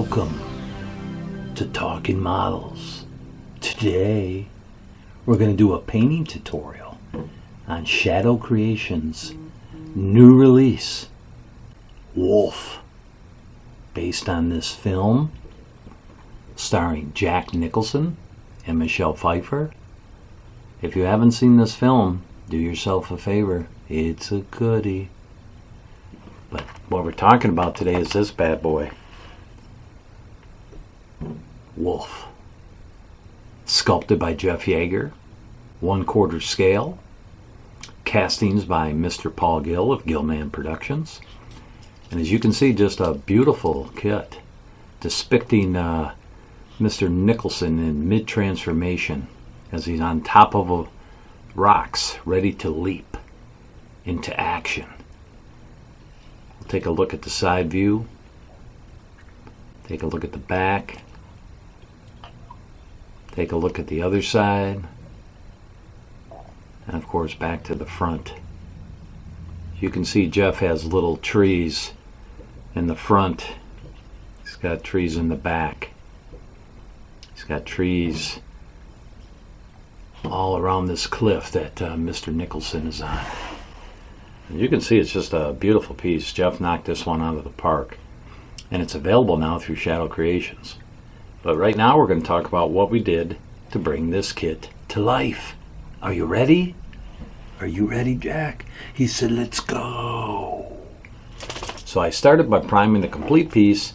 Welcome to Talking Models. Today we're going to do a painting tutorial on Shadow Creations' new release, Wolf, based on this film starring Jack Nicholson and Michelle Pfeiffer. If you haven't seen this film, do yourself a favor. It's a goodie. But what we're talking about today is this bad boy, Wolf. Sculpted by Jeff Yagher, 1/4 scale. Castings by Mr. Paul Gill of Gillman Productions. And as you can see, just a beautiful kit depicting Mr. Nicholson in mid-transformation as he's on top of rocks, ready to leap into action. We'll take a look at the side view. Take a look at the back. Take a look at the other side. And of course back to the front. You can see Jeff has little trees in the front. He's got trees in the back. He's got trees all around this cliff that Mr. Nicholson is on. And you can see it's just a beautiful piece. Jeff knocked this one out of the park. And it's available now through Shadow Creations. But right now we're going to talk about what we did to bring this kit to life. Are you ready? Are you ready, Jack? He said, let's go. So I started by priming the complete piece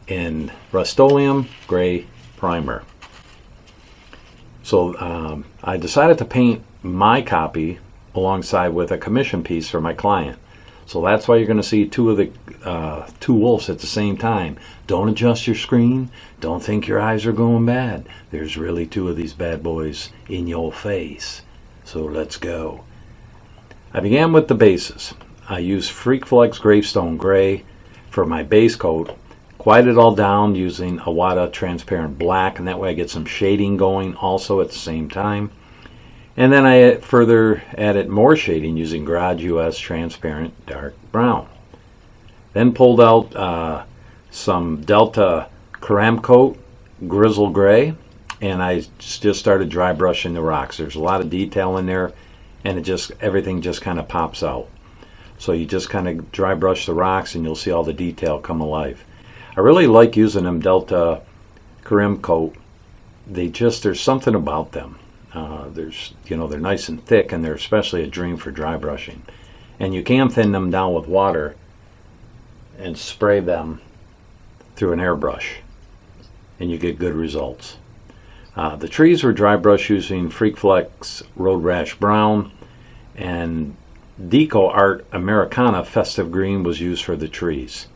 in Rust-Oleum Gray Primer. So I decided to paint my copy alongside with a commission piece for my client. So that's why you're going to see two wolves at the same time. Don't adjust your screen. Don't think your eyes are going bad. There's really two of these bad boys in your face. So let's go. I began with the bases. I used Freakflex Gravestone Gray for my base coat. Quieted it all down using a Wada transparent black, and that way I get some shading going also at the same time. And then I further added more shading using Garage US transparent dark brown. Then pulled out some Delta Ceram Coat Grizzle Gray, and I just started dry brushing the rocks. There's a lot of detail in there, and everything just kind of pops out. So you just kind of dry brush the rocks and you'll see all the detail come alive. I really like using them Delta Ceram Coat. There's something about them. They're nice and thick, and they're especially a dream for dry brushing. And you can thin them down with water and spray them through an airbrush, and you get good results. The trees were dry brush using Freakflex Road Rash Brown, and Deco Art Americana Festive Green was used for the trees.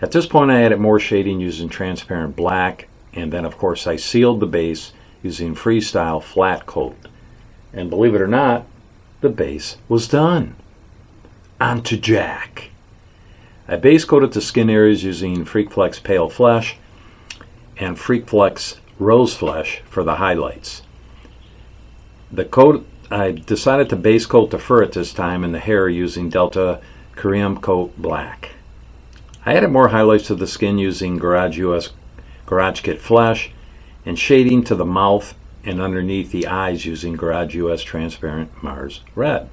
At this point I added more shading using transparent black, and then of course I sealed the base using Freestyle Flat Coat. And believe it or not, the base was done. On to Jack. I base coated the skin areas using Freakflex Pale Flesh and Freakflex Rose Flesh for the highlights. I decided to base coat the fur at this time and the hair using Delta Ceram Coat Black. I added more highlights to the skin using Garage US Garage Kit Flesh, and shading to the mouth and underneath the eyes using Garage US Transparent Mars Red.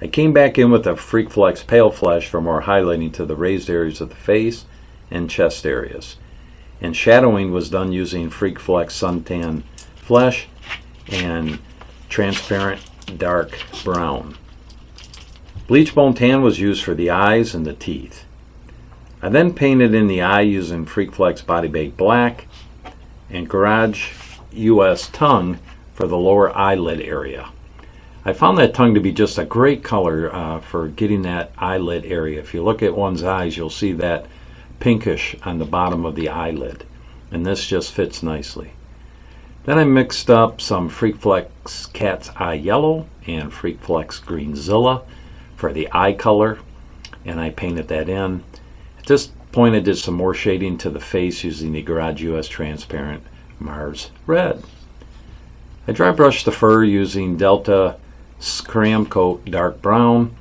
I came back in with a Freakflex Pale Flesh for more highlighting to the raised areas of the face and chest areas. And shadowing was done using Freakflex Suntan Flesh and Transparent Dark Brown. Bleach Bone Tan was used for the eyes and the teeth. I then painted in the eye using Freakflex Body Bake Black and Garage US Tongue for the lower eyelid area. I found that tongue to be just a great color for getting that eyelid area. If you look at one's eyes, you'll see that pinkish on the bottom of the eyelid, and this just fits nicely. Then I mixed up some Freakflex Cat's Eye Yellow and Freakflex Greenzilla for the eye color, and I painted that in. At this point I did some more shading to the face using the Garage US Transparent Mars Red. I dry brushed the fur using Delta Ceram Coat Dark Brown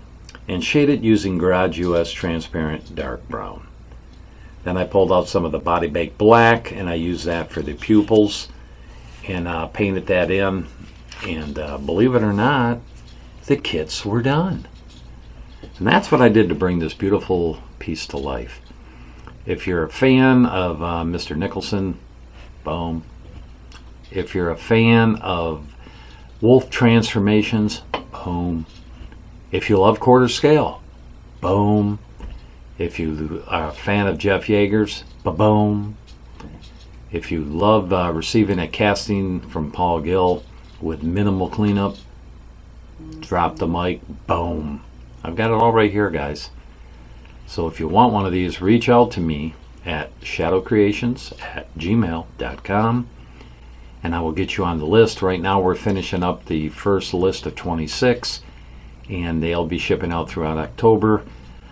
and shaded using Garage US Transparent Dark Brown. Then I pulled out some of the Body Bake Black, and I used that for the pupils, and painted that in. And believe it or not, the kits were done. And that's what I did to bring this beautiful piece to life. If you're a fan of Mr. Nicholson, boom. If you're a fan of Wolf Transformations, boom. If you love quarter scale, boom. If you are a fan of Jeff Yagher's, boom. If you love receiving a casting from Paul Gill with minimal cleanup, drop the mic, boom. I've got it all right here, guys. So if you want one of these, reach out to me at shadowkreations@gmail.com, and I will get you on the list. Right now we're finishing up the first list of 26, and they'll be shipping out throughout October.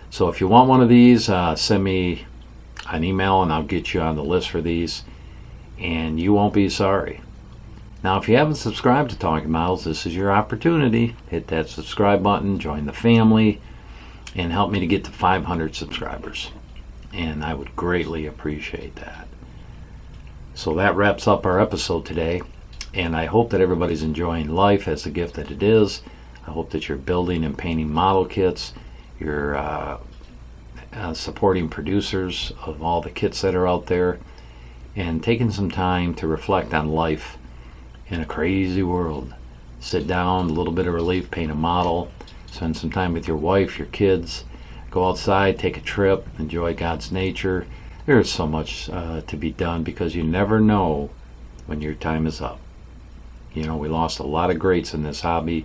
So if you want one of these, send me an email and I'll get you on the list for these, and you won't be sorry. Now, if you haven't subscribed to Talking Models, this is your opportunity. Hit that subscribe button, join the family, and help me to get to 500 subscribers. And I would greatly appreciate that. So that wraps up our episode today, and I hope that everybody's enjoying life as the gift that it is. I hope that you're building and painting model kits. You're supporting producers of all the kits that are out there, and taking some time to reflect on life in a crazy world. Sit down, a little bit of relief, paint a model, spend some time with your wife, your kids, go outside, take a trip, enjoy God's nature. There's so much to be done, because you never know when your time is up. You know, we lost a lot of greats in this hobby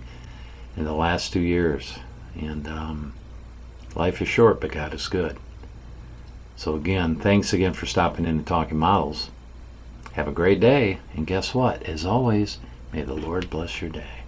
in the last 2 years, and life is short, but God is good. So again, thanks again for stopping in and Talking Models. Have a great day, and guess what? As always, may the Lord bless your day.